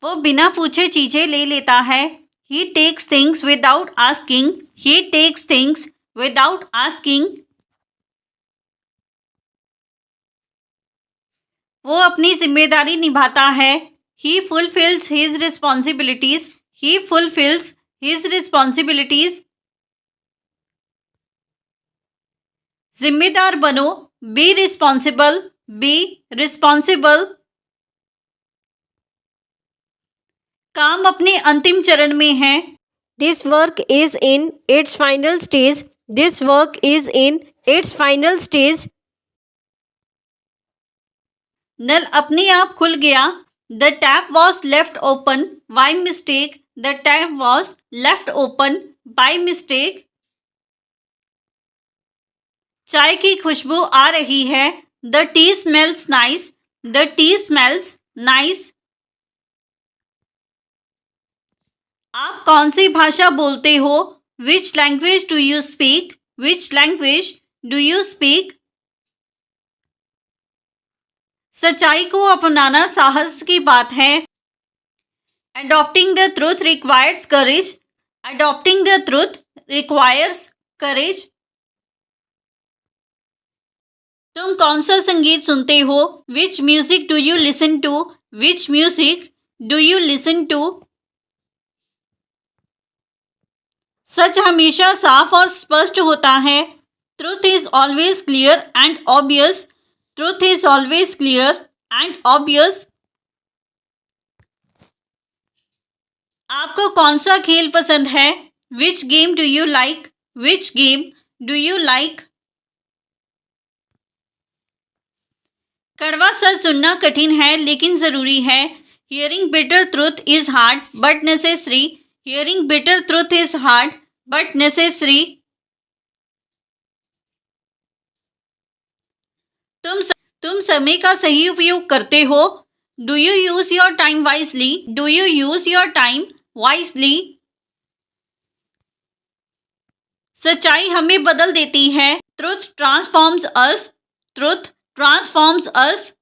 वो बिना पूछे चीजें ले लेता है। He takes things without asking. He takes things without asking. वो अपनी जिम्मेदारी निभाता है। He fulfills his responsibilities. He fulfills his responsibilities. जिम्मेदार बनो। Be responsible. Be responsible. काम अपने अंतिम चरण में है। This work is in its final stage. This work is in its final stage. नल अपने आप खुल गया। The tap was left open by mistake. The tap was left open by mistake. चाय की खुशबू आ रही है। The tea smells nice. The tea smells nice. आप कौन सी भाषा बोलते हो? Which language do you speak? Which language do you speak? सच्चाई को अपनाना साहस की बात है। Adopting the truth requires courage. Adopting the truth requires courage. तुम कौन सा संगीत सुनते हो? Which music do you listen to? Which music do you listen to? सच हमेशा साफ और स्पष्ट होता है। Truth is always clear and obvious. Truth is always clear and obvious. आपको कौन सा खेल पसंद है? Which game do you like? Which game do you like? कड़वा सच सुनना कठिन है लेकिन ज़रूरी है। Hearing bitter truth is hard but necessary. Hearing bitter truth is hard but necessary. तुम समय का सही उपयोग करते हो। Do you use your time wisely? Do you use your time wisely? सच्चाई हमें बदल देती है। Truth transforms us. Truth transforms us.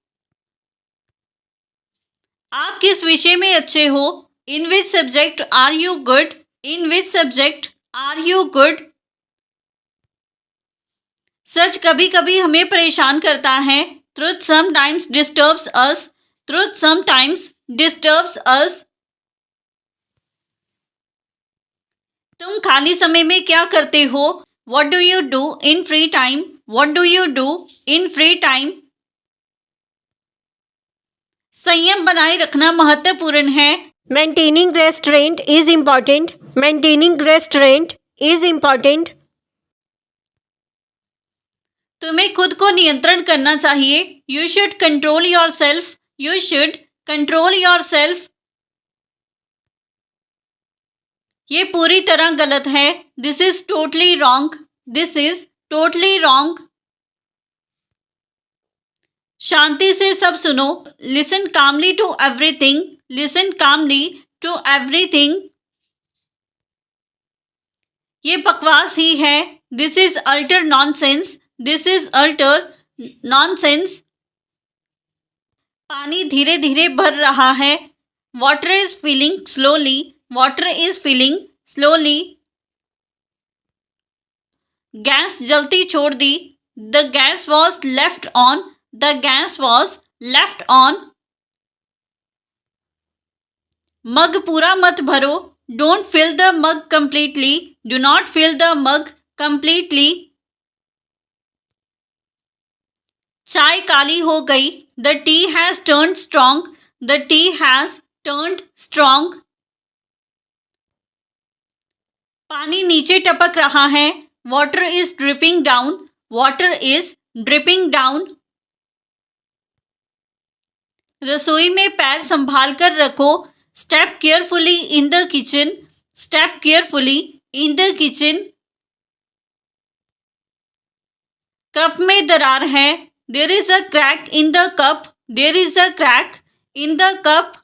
आप किस विषय में अच्छे हो? In which subject are you good? In which subject are you good? सच कभी कभी हमें परेशान करता है। Truth sometimes disturbs us. Truth sometimes disturbs us. तुम खाली समय में क्या करते हो? What do you do in free time? What do you do in free time? संयम बनाए रखना महत्वपूर्ण है। Maintaining restraint is important. Maintaining restraint is important. तुम्हें खुद को नियंत्रण करना चाहिए। You should control yourself. You should control yourself. ये पूरी तरह गलत है। This is totally wrong. This is totally wrong. शांति से सब सुनो। Listen calmly to everything. Listen calmly to everything. ये बकवास ही है। This is utter nonsense. This is utter nonsense. पानी धीरे धीरे भर रहा है। Water is filling slowly. Water is filling slowly. Gas जलती छोड़ दी। The gas was left on. The gas was left on. मग पूरा मत भरो। Don't fill the mug completely. Do not fill the mug completely. चाय काली हो गई। The tea has turned strong. The tea has turned strong. पानी नीचे टपक रहा है। Water is dripping down. Water is dripping down. रसोई में पैर संभाल कर रखो। Step carefully in the kitchen. Step carefully in the kitchen. Cup में दरार है। There is a crack in the cup. There is a crack in the cup.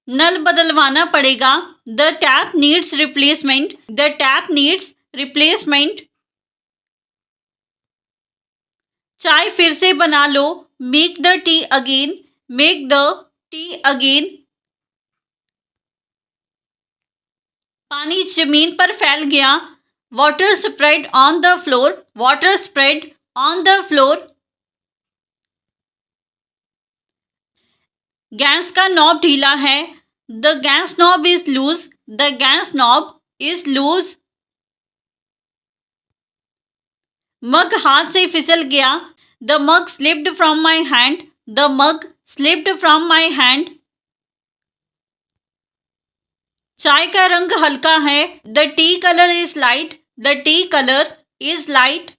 नल बदलवाना पड़ेगा। The tap needs replacement. The tap needs replacement. चाय फिर से बना लो। Make the tea again. Make the tea again. पानी जमीन पर फैल गया। Water spread on the floor. Water spread on the floor. Gas का नॉब ढीला है। The gas knob is loose. The gas knob is loose. Mug हाथ से फिसल गया। The mug slipped from my hand. The mug slipped from my hand. चाय का रंग हल्का है। The tea colour is light. The tea colour is light.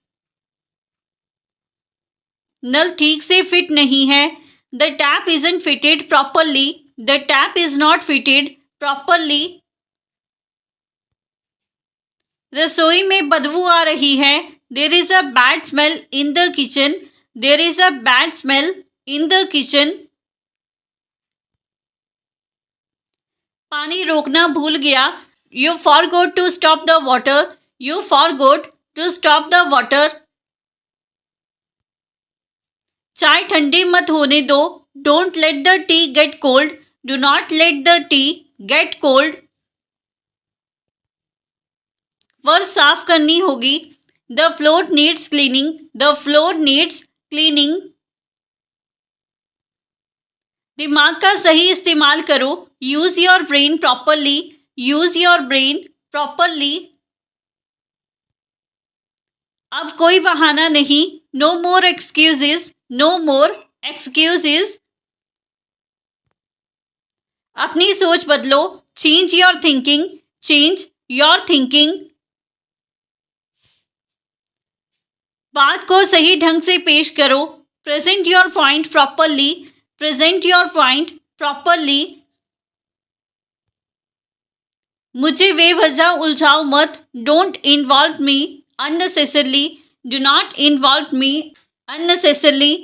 नल ठीक से फिट नहीं है। The tap isn't fitted properly. The tap is not fitted properly. रसोई में बदबू आ रही है। There is a bad smell in the kitchen. There is a bad smell in the kitchen. पानी रोकना भूल गया। You forgot to stop the water. You forgot to stop the water. चाय ठंडी मत होने दो। Don't let the tea gate cold. Do not let the tea gate cold. फर्श साफ करनी होगी। The floor needs cleaning. The floor needs cleaning. दिमाग का सही इस्तेमाल करो। Use your brain properly. Use your brain properly. अब कोई बहाना नहीं। नो मोर एक्सक्यूजेस। नो मोर एक्सक्यूजेस। अपनी सोच बदलो। Change your thinking. Change your thinking. बात को सही ढंग से पेश करो। Present your point properly. Present your point properly. मुझे बेवजह उलझाओ मत। Don't involve me unnecessarily. Do not involve me unnecessarily.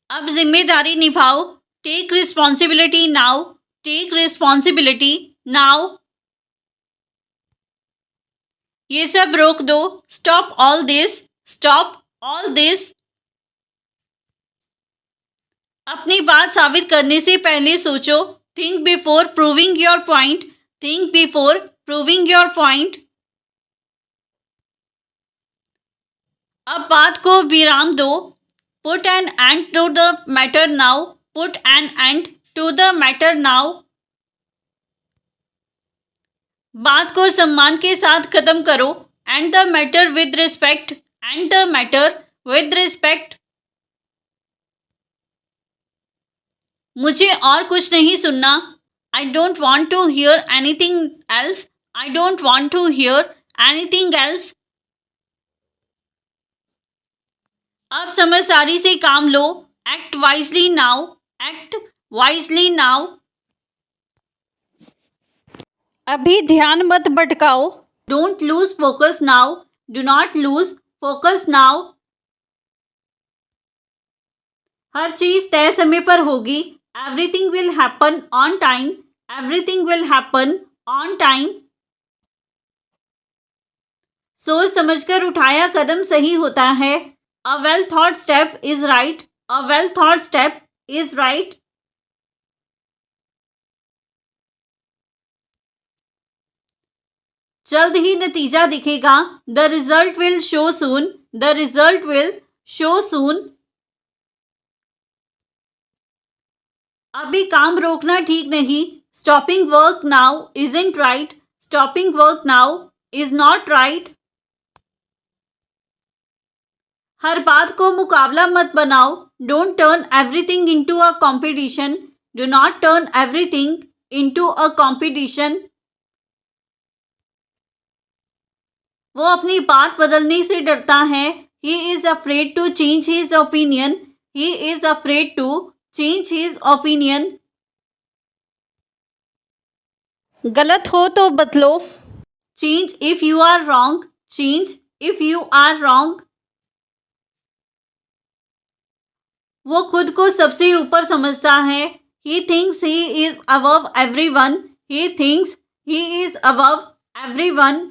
अब जिम्मेदारी निभाओ। Take responsibility now. Take responsibility now. ये सब रोक दो। Stop all this. Stop all this. अपनी बात साबित करने से पहले सोचो। Think before proving your point. Think before proving your point. अब बात को विराम दो। Put an end to the matter now. Put an end to the matter now. बात को सम्मान के साथ खत्म करो। End the matter with respect. End the matter with respect. मुझे और कुछ नहीं सुनना। I don't want to hear anything else. I don't want to hear anything else. अब समझदारी से काम लो। Act wisely now. Act wisely now. अभी ध्यान मत भटकाओ। Don't lose focus now. Do not lose focus now. हर चीज तय समय पर होगी। Everything will happen on time. Everything will happen on time. सोच समझकर उठाया कदम सही होता है। A well thought step is right. A well thought step is right. जल्द ही नतीजा दिखेगा। The result will show soon. The result will show soon. अभी काम रोकना ठीक नहीं। Stopping work now isn't right. Stopping work now is not right. हर बात को मुकाबला मत बनाओ। Don't turn everything into a competition. Do not turn everything into a competition. वो अपनी बात बदलने से डरता है। He is afraid to change his opinion. He is afraid to change his opinion. गलत हो तो बदलो। Change if you are wrong. Change if you are wrong. वो खुद को सबसे ऊपर समझता है। He thinks he is above everyone. He thinks he is above everyone.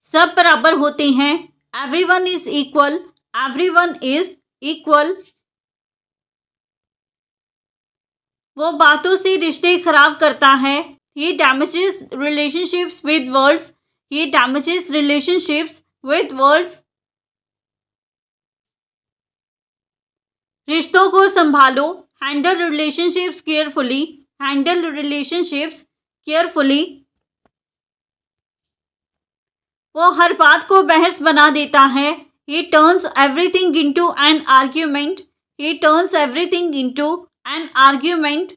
सब बराबर होते हैं। everyone is equal, everyone is equal. वो बातों से रिश्ते खराब करता है. He damages relationships with words. He damages relationships with words. रिश्तों को संभालो. Handle relationships carefully. Handle relationships carefully. वो हर बात को बहस बना देता है. He turns everything into an argument. He turns everything into an argument.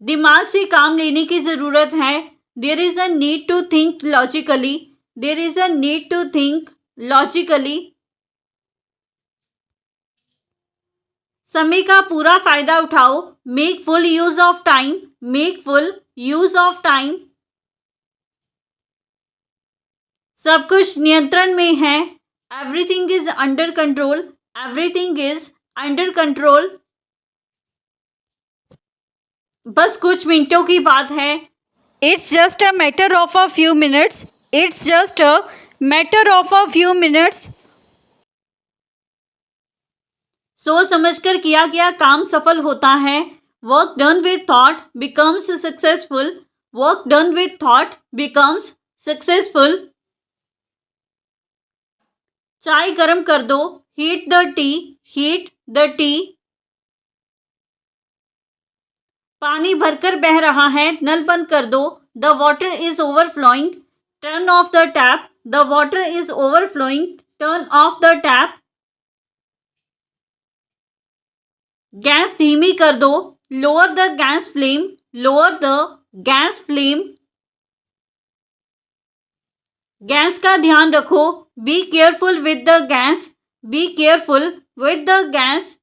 दिमाग से काम लेने की ज़रूरत है. There is a need to think logically. There is a need to think logically. समय का पूरा फायदा उठाओ. Make full use of time. Make full use of time. सब कुछ नियंत्रण में है. Everything is under control. Everything is under control. बस कुछ मिनटों की बात है. It's just a matter of a few minutes. It's just a matter of a few minutes. सोच समझकर किया गया काम सफल होता है. Work done with thought becomes successful. Work done with thought becomes successful. चाय गर्म कर दो. Heat the tea. Heat the tea. पानी भरकर बह रहा है. नल बंद कर दो. The water is overflowing. Turn off the tap. The water is overflowing. Turn off the tap. Gas धीमी कर दो. Lower the gas flame. Lower the gas flame. Gas का ध्यान रखो. Be careful with the gas. Be careful with the gas.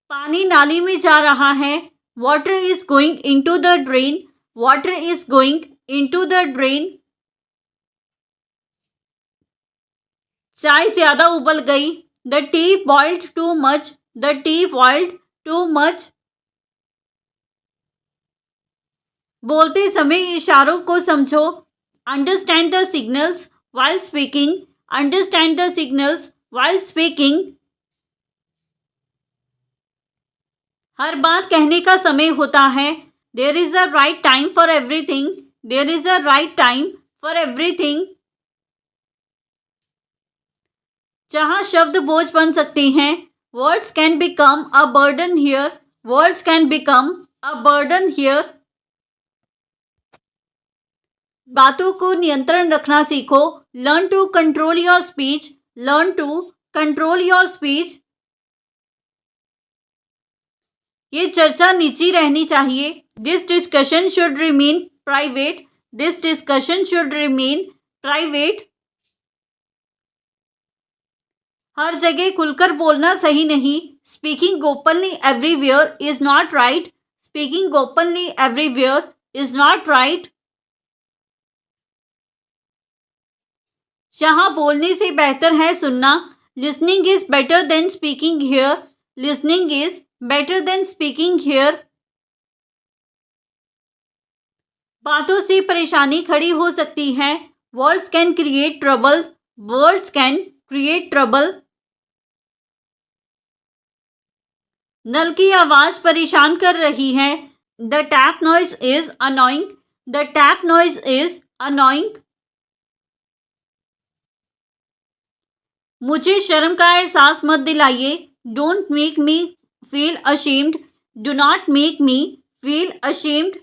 पानी नाली में जा रहा है. Water is going into the drain. Water is going into the drain. चाय ज़्यादा उबल गई. The tea boiled too much. The tea boiled too much. बोलते समय इशारों को समझो. Understand the signals while speaking. Understand the signals while speaking. हर बात कहने का समय होता है. There is a right time for everything. There is a right time for everything. जहाँ शब्द बोझ बन सकते हैं. Words can become a burden here. Words can become a burden here. बातों को नियंत्रण रखना सीखो. Learn to control your speech. Learn to control your speech. ये चर्चा निजी रहनी चाहिए. This discussion should remain private. This discussion should remain private. हर जगह खुलकर बोलना सही नहीं. Speaking openly everywhere is not right. Speaking openly everywhere is not right. यहाँ बोलने से बेहतर है सुनना. Listening is better than speaking here. Listening is better than speaking here. बातों से परेशानी खड़ी हो सकती है. Words can create trouble. Words can create trouble. नल की आवाज़ परेशान कर रही है. The tap noise is annoying. The tap noise is annoying. मुझे शर्म का एहसास मत दिलाइए. Don't make me feel ashamed. Do not make me feel ashamed.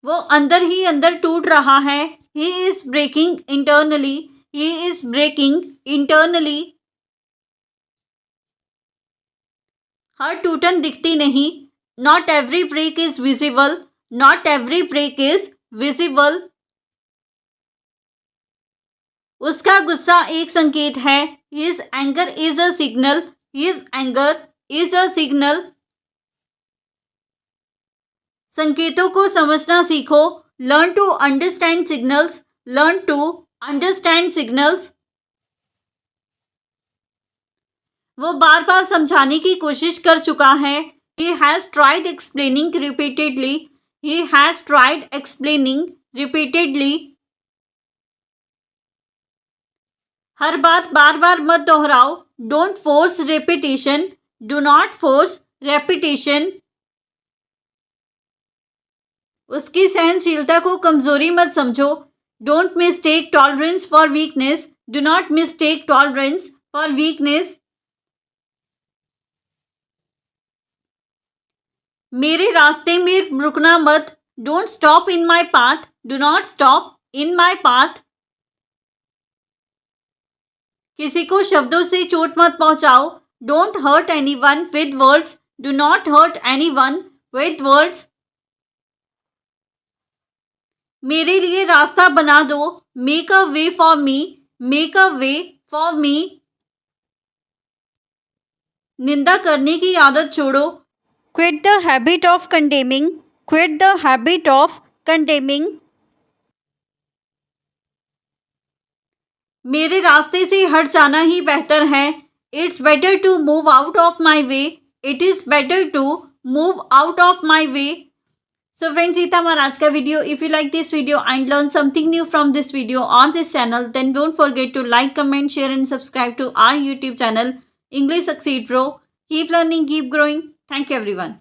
वो अंदर ही अंदर टूट रहा है. He is breaking internally. He is breaking internally. हर टूटन दिखती नहीं. Not every break is visible. Not every break is visible. उसका गुस्सा एक संकेत है. His anger is a signal. His anger is a signal. संकेतों को समझना सीखो. Learn to understand signals. Learn to understand signals. वो बार बार समझाने की कोशिश कर चुका है. He has tried explaining repeatedly. He has tried explaining repeatedly. हर बात बार बार मत दोहराओ. Don't force repetition. Do not force repetition. उसकी सहनशीलता को कमजोरी मत समझो. Don't mistake tolerance for weakness. Do not mistake tolerance for weakness. मेरे रास्ते में रुकना मत. Don't stop in my path. Do not stop in my path. किसी को शब्दों से चोट मत पहुंचाओ. Don't hurt anyone with words. Do not hurt anyone with words. मेरे लिए रास्ता बना दो. Make a way for me. Make a way for me. निंदा करने की आदत छोड़ो. Quit the habit of condemning. Quit the habit of condemning. मेरे रास्ते से हट जाना ही बेहतर है. It's better to move out of my way. It is better to move out of my way. So friends, ये था हमारा आज का video. If you like this video and learn something new from this video on this channel, then don't forget to like, comment, share and subscribe to our YouTube channel English Succeed Pro. Keep learning, keep growing. Thank you everyone.